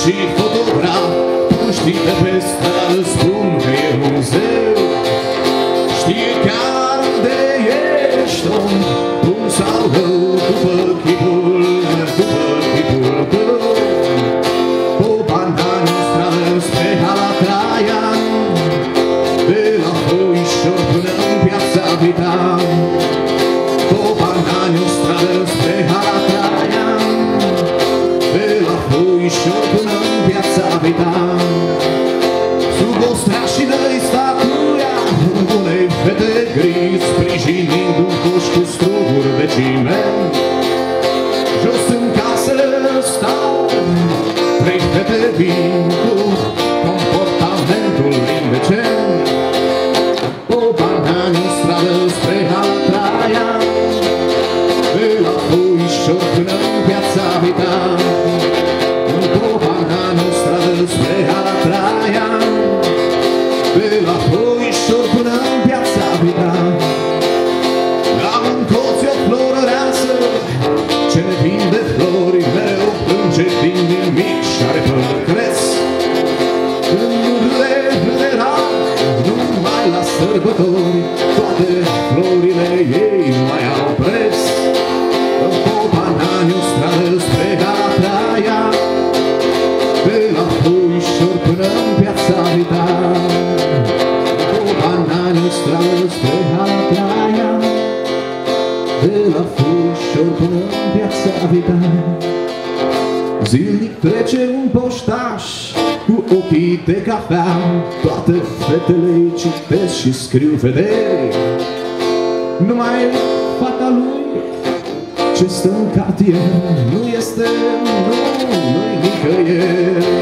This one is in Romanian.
și fotograf. Tu știi de pe stradă, spun că e muzeu. Știi chiar unde ești om, bun sau rău, după chipul tău. Cu bandani în stradă spre Hala Traian, de la Foișor până în Piața Vitan. Cu bandani în stradă spre Hala Traian, de la Foișor până în Piața Vitan. Sub ostrașii-i statuia unei fete gri, sprijinind un coș cu struguri de ciment. Jos în casă stau trei fete vin cu comportamentul indecent. O bandani în stradă spre Hala Traian, de la Foișor până în Piața Vitan. O bandani în stradă spre Hala Traian, de la Foișor până în Piața Vitan. La un colț o floră reasă, ce ne vinde flori, mereu plânge din nimic și are păr cres. Când râde rac, numai la sărbători, toate florile ei nu mai au preț. Cu banani în stradă spre Hala Traian, de la Foișor până în Piața Vitan. Cu banani în stradă spre Hala Traian, de la Foișor până în Piața Vitan. Zilnic trece un poștaș cu ochii de cafea, toate fetele îi citesc și scriu vederi. Numai fata lui ce stă în cartier nu este, nu-i nicăieri.